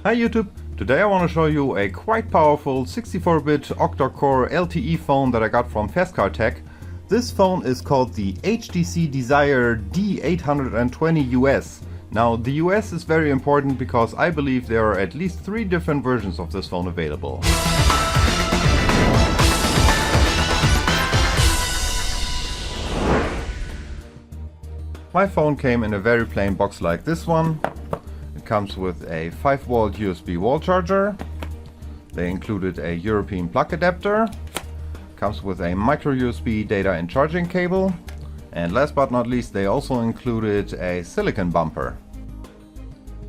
Hi YouTube! Today I want to show you a quite powerful 64-bit octa-core LTE phone that I got from FastCarTech. This phone is called the HTC Desire D820us. Now the US is very important because I believe there are at least 3 different versions of this phone available. My phone came in a very plain box like this one. Comes with a 5V USB wall charger. They included a European plug adapter. Comes with a micro USB data and charging cable. And last but not least, they also included a silicon bumper.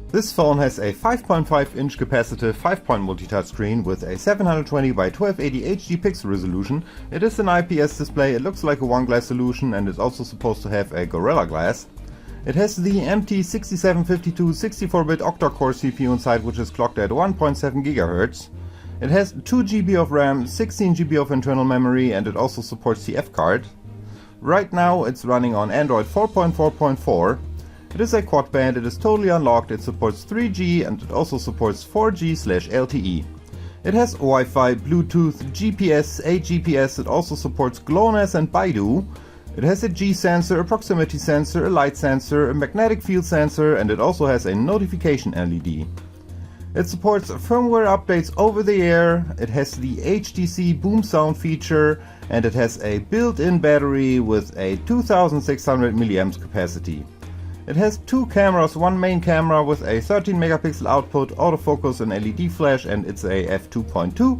This phone has a 5.5-inch capacitive 5-point multi-touch screen with a 720 by 1280 HD pixel resolution. It is an IPS display, it looks like a one-glass solution and is also supposed to have a Gorilla Glass. It has the MT6752 64-bit octa-core CPU inside, which is clocked at 1.7 GHz. It has 2 GB of RAM, 16 GB of internal memory, and it also supports the F-card. Right now it's running on Android 4.4.4. It is a Quadband, it is totally unlocked, it supports 3G and it also supports 4G/LTE. It has Wi-Fi, Bluetooth, GPS, AGPS, it also supports GLONASS and Baidu. It has a G sensor, a proximity sensor, a light sensor, a magnetic field sensor, and it also has a notification LED. It supports firmware updates over the air, it has the HTC Boom Sound feature, and it has a built-in battery with a 2600 mAh capacity. It has 2 cameras, one main camera with a 13 megapixel output, autofocus and LED flash, and it's a f2.2.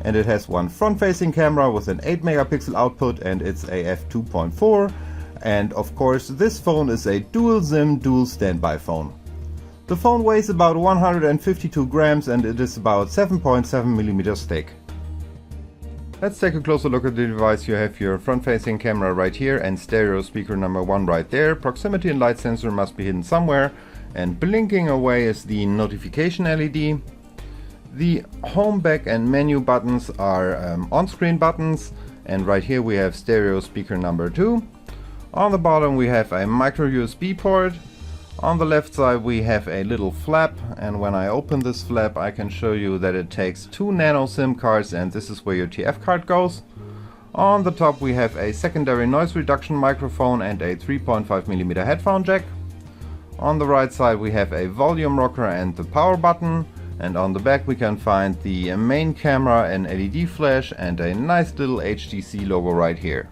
And it has one front-facing camera with an 8 megapixel output and it's a f2.4. And of course this phone is a dual SIM dual standby phone. The phone weighs about 152 grams and it is about 7.7mm thick. Let's take a closer look at the device. You have your front-facing camera right here and stereo speaker number 1 right there. Proximity and light sensor must be hidden somewhere. And blinking away is the notification LED. The home, back and menu buttons are on-screen buttons, and right here we have stereo speaker number 2. On the bottom we have a micro USB port. On the left side we have a little flap, and when I open this flap I can show you that it takes 2 nano SIM cards, and this is where your TF card goes. On the top we have a secondary noise reduction microphone and a 3.5mm headphone jack. On the right side we have a volume rocker and the power button. And on the back we can find the main camera, an LED flash and a nice little HTC logo right here.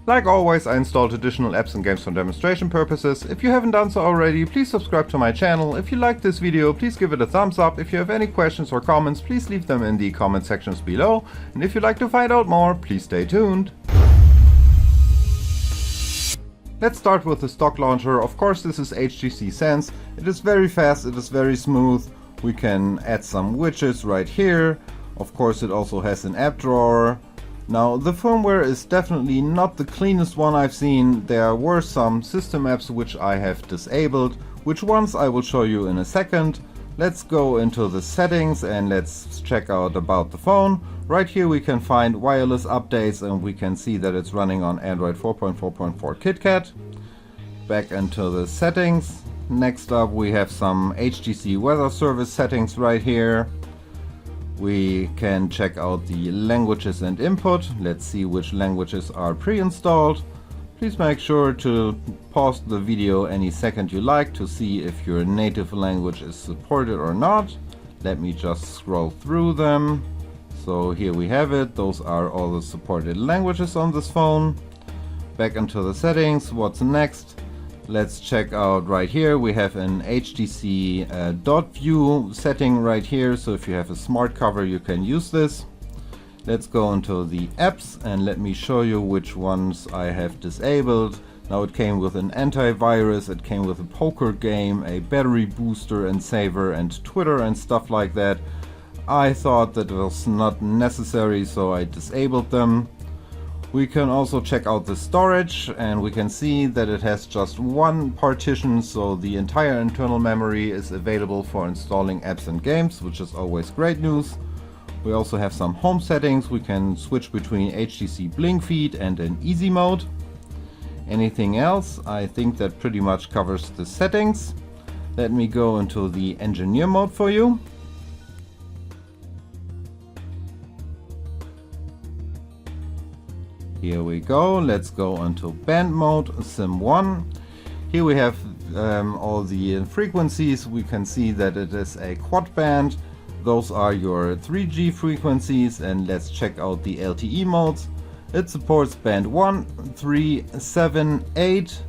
Like always, I installed additional apps and games for demonstration purposes. If you haven't done so already, please subscribe to my channel. If you liked this video, please give it a thumbs up. If you have any questions or comments, please leave them in the comment sections below. And if you'd like to find out more, please stay tuned. Let's start with the stock launcher. Of course this is HTC Sense. It is very fast, it is very smooth. We can add some widgets right here. Of course it also has an app drawer. Now the firmware is definitely not the cleanest one I've seen. There were some system apps which I have disabled, which ones I will show you in a second. Let's go into the settings and let's check out about the phone. Right here we can find wireless updates and we can see that it's running on Android 4.4.4 KitKat. Back into the settings. Next up we have some HTC weather service settings right here. We can check out the languages and input. Let's see which languages are pre-installed. Please make sure to pause the video any second you like to see if your native language is supported or not. Let me just scroll through them. So here we have it. Those are all the supported languages on this phone. Back into the settings. What's next? Let's check out right here. We have an HTC dot view setting right here, so if you have a smart cover you can use this. Let's go into the apps and let me show you which ones I have disabled. Now it came with an antivirus, it came with a poker game, a battery booster and saver, and Twitter and stuff like that. I thought that was not necessary, so I disabled them. We can also check out the storage and we can see that it has just one partition, so the entire internal memory is available for installing apps and games, which is always great news. We also have some home settings. We can switch between HTC Blink Feed and an easy mode. Anything else? I think that pretty much covers the settings. Let me go into the engineer mode for you. Here we go. Let's go into band mode, Sim1. Here we have all the frequencies. We can see that it is a quad band. Those are your 3G frequencies, and let's check out the LTE modes. It supports band 1, 3, 7, 8.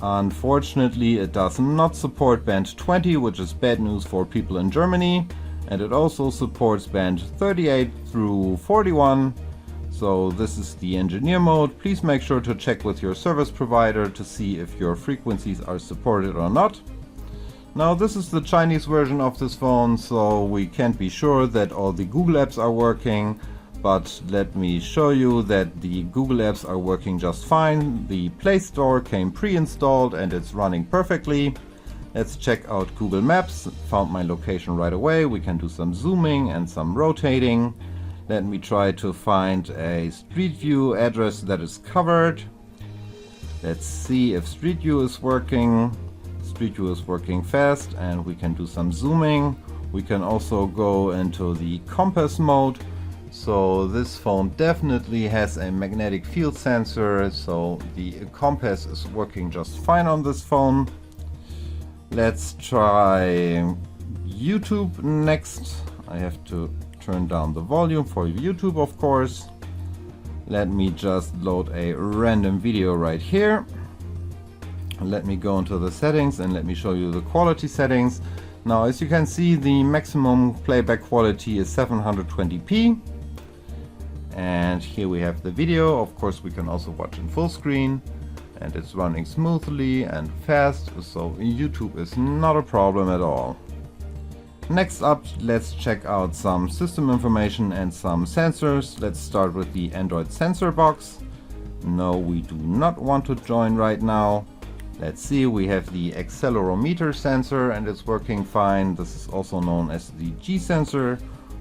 Unfortunately, it does not support band 20, which is bad news for people in Germany. And it also supports band 38 through 41. So this is the engineer mode. Please make sure to check with your service provider to see if your frequencies are supported or not. Now this is the Chinese version of this phone, so we can't be sure that all the Google apps are working, but let me show you that the Google apps are working just fine. The Play Store came pre-installed and it's running perfectly. Let's check out Google Maps. Found my location right away. We can do some zooming and some rotating. Let me try to find a Street View address that is covered. Let's see if Street View is working. Street View is working fast, and we can do some zooming. We can also go into the compass mode. So this phone definitely has a magnetic field sensor, so the compass is working just fine on this phone. Let's try YouTube next. I have to turn down the volume for YouTube, of course. Let me just load a random video right here. Let me go into the settings and let me show you the quality settings. Now, as you can see, the maximum playback quality is 720p. And here we have the video. Of course, we can also watch in full screen, and it's running smoothly and fast, so YouTube is not a problem at all. Next up, let's check out some system information and some sensors. Let's start with the Android sensor box. No, we do not want to join right now. Let's see, we have the accelerometer sensor and it's working fine. This is also known as the G sensor.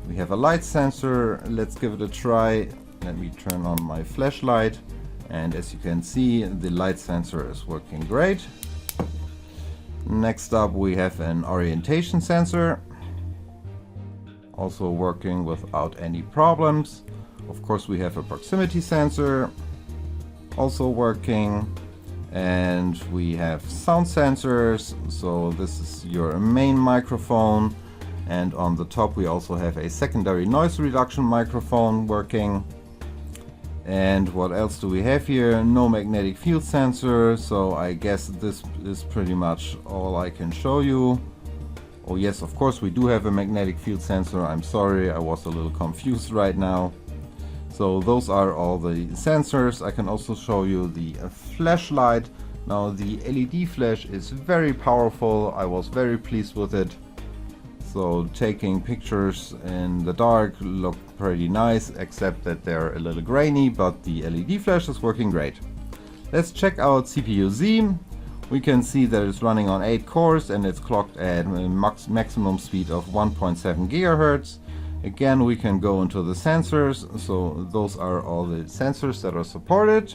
We have a light sensor. Let's give it a try. Let me turn on my flashlight. And as you can see, the light sensor is working great. Next up, we have an orientation sensor. Also working without any problems. Of course, we have a proximity sensor. Also working. And we have sound sensors. So this is your main microphone. And on the top we also have a secondary noise reduction microphone working. And what else do we have here? No magnetic field sensor, so I guess this is pretty much all I can show you. Oh yes, of course we do have a magnetic field sensor. I'm sorry, I was a little confused right now. So those are all the sensors. I can also show you the flashlight. Now the LED flash is very powerful. I was very pleased with it. So taking pictures in the dark look pretty nice, except that they're a little grainy, but the LED flash is working great. Let's check out CPU Z. We can see that it's running on 8 cores and it's clocked at a maximum speed of 1.7 GHz. Again, we can go into the sensors, so those are all the sensors that are supported.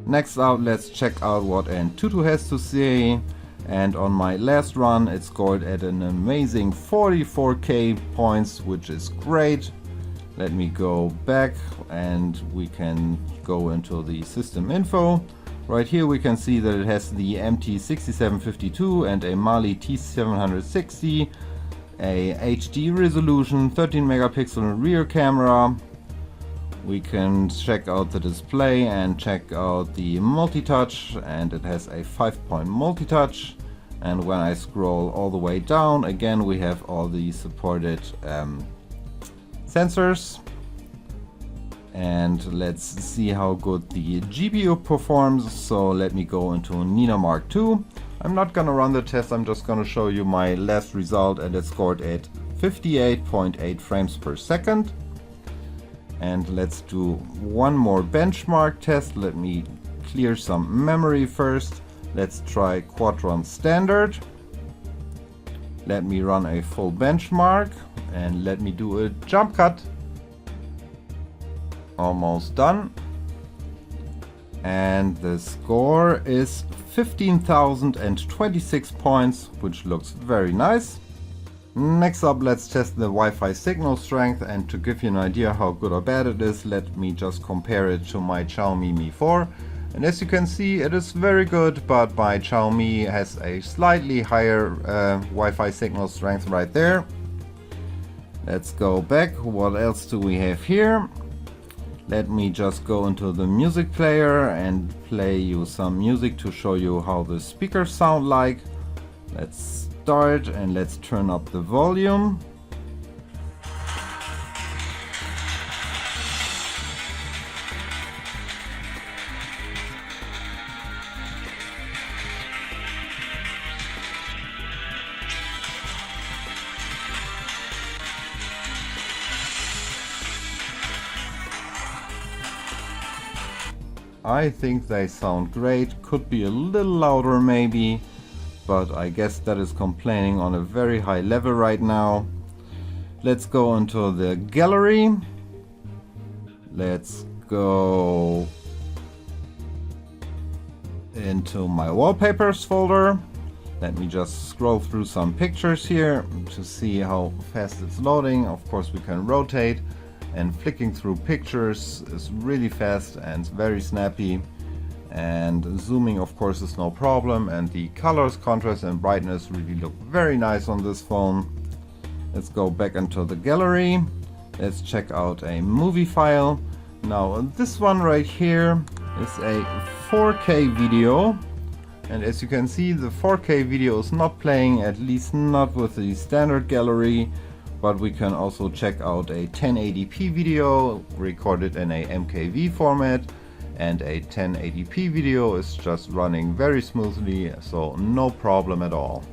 Next up, let's check out what Antutu has to say. And on my last run, it scored at an amazing 44k points, which is great. Let me go back and we can go into the system info. Right here we can see that it has the MT6752 and a Mali T760, a HD resolution, 13 megapixel rear camera. We can check out the display and check out the multi-touch, and it has a 5-point multi-touch. And when I scroll all the way down, again we have all the supported sensors. And let's see how good the GPU performs. So let me go into Nina Mark II. I'm not gonna run the test, I'm just gonna show you my last result, and it scored at 58.8 frames per second. And let's do one more benchmark test. Let me clear some memory first. Let's try Quadrant Standard. Let me run a full benchmark and let me do a jump cut. Almost done. And the score is 15,026 points, which looks very nice. Next up, let's test the Wi-Fi signal strength, and to give you an idea how good or bad it is, let me just compare it to my Xiaomi Mi 4. And as you can see, it is very good, but my Xiaomi has a slightly higher Wi-Fi signal strength right there. Let's go back. What else do we have here? Let me just go into the music player and play you some music to show you how the speakers sound like. Let's start and let's turn up the volume. I think they sound great, could be a little louder maybe, but I guess that is complaining on a very high level right now. Let's go into the gallery. Let's go into my wallpapers folder. Let me just scroll through some pictures here to see how fast it's loading. Of course we can rotate, and flicking through pictures is really fast and very snappy. And zooming of course is no problem, and the colors, contrast and brightness really look very nice on this phone. Let's go back into the gallery. Let's check out a movie file. Now this one right here is a 4K video, and as you can see the 4K video is not playing, at least not with the standard gallery, but we can also check out a 1080p video recorded in a MKV format. And a 1080p video is just running very smoothly, so no problem at all.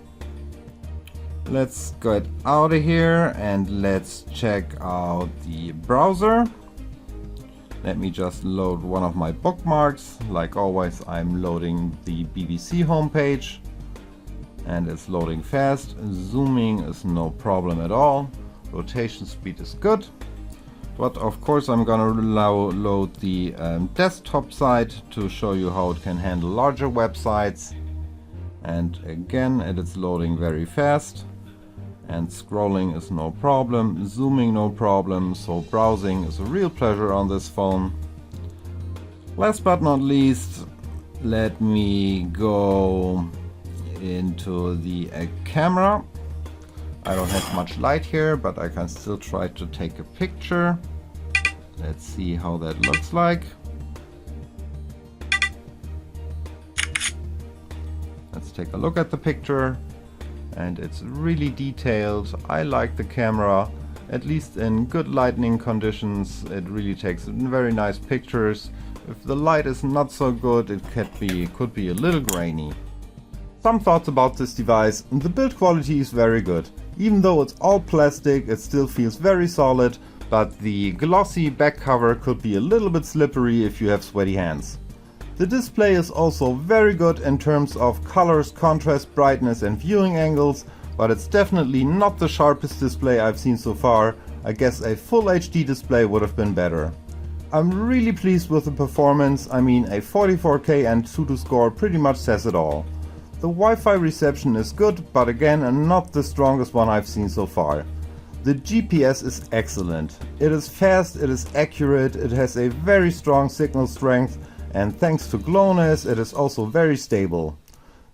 Let's get out of here and let's check out the browser. Let me just load one of my bookmarks. Like always, I'm loading the BBC homepage, and it's loading fast. Zooming is no problem at all. Rotation speed is good. But of course I'm gonna load the desktop site to show you how it can handle larger websites. And again, it is loading very fast. And scrolling is no problem, zooming no problem, so browsing is a real pleasure on this phone. Last but not least, let me go into the camera. I don't have much light here, but I can still try to take a picture. Let's see how that looks like. Let's take a look at the picture, and it's really detailed. I like the camera, at least in good lighting conditions. It really takes very nice pictures. If the light is not so good, it could be a little grainy. Some thoughts about this device. The build quality is very good. Even though it's all plastic, it still feels very solid, but the glossy back cover could be a little bit slippery if you have sweaty hands. The display is also very good in terms of colors, contrast, brightness and viewing angles, but it's definitely not the sharpest display I've seen so far. I guess a full HD display would have been better. I'm really pleased with the performance. I mean, a 44K and Antutu score pretty much says it all. The Wi-Fi reception is good, but again not the strongest one I've seen so far. The GPS is excellent. It is fast, it is accurate, it has a very strong signal strength, and thanks to GLONASS it is also very stable.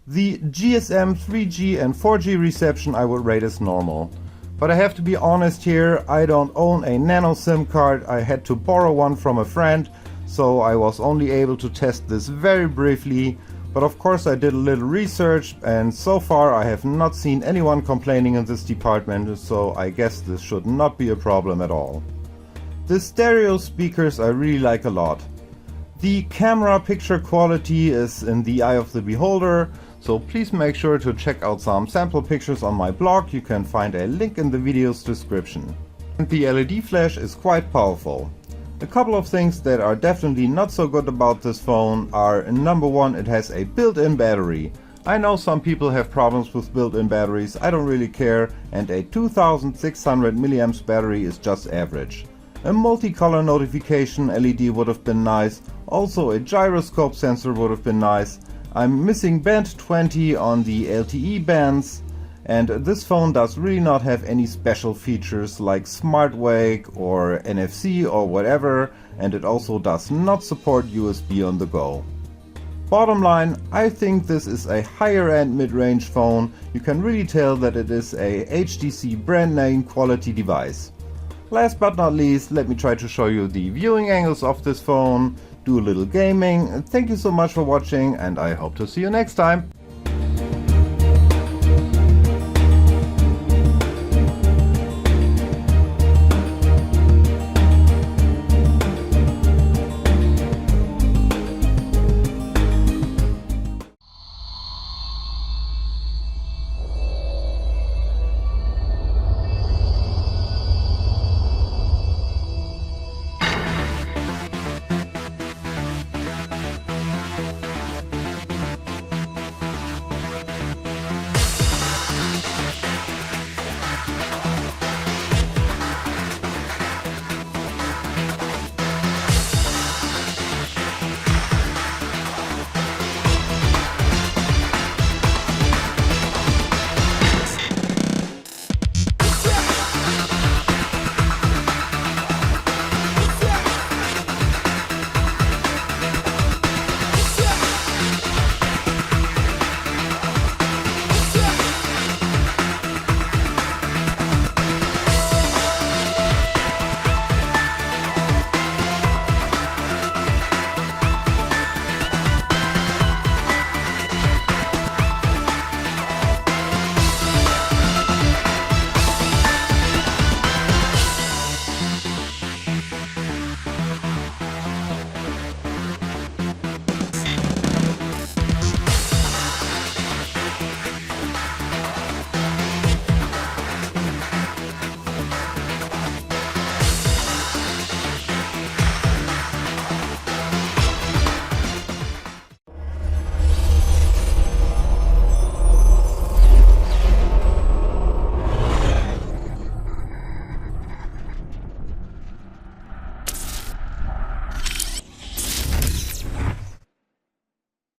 The GSM 3G and 4G reception I would rate as normal. But I have to be honest here, I don't own a nano SIM card. I had to borrow one from a friend, so I was only able to test this very briefly. But of course I did a little research, and so far I have not seen anyone complaining in this department, so I guess this should not be a problem at all. The stereo speakers I really like a lot. The camera picture quality is in the eye of the beholder, so please make sure to check out some sample pictures on my blog. You can find a link in the video's description. And the LED flash is quite powerful. A couple of things that are definitely not so good about this phone are: number one, it has a built-in battery. I know some people have problems with built-in batteries, I don't really care, and a 2600 mAh battery is just average. A multicolor notification LED would have been nice, also a gyroscope sensor would have been nice. I'm missing band 20 on the LTE bands, and this phone does really not have any special features like Smart Wake or NFC or whatever, and it also does not support USB on the go. Bottom line, I think this is a higher end mid-range phone. You can really tell that it is a HTC brand name quality device. Last but not least, let me try to show you the viewing angles of this phone, do a little gaming. Thank you so much for watching, and I hope to see you next time.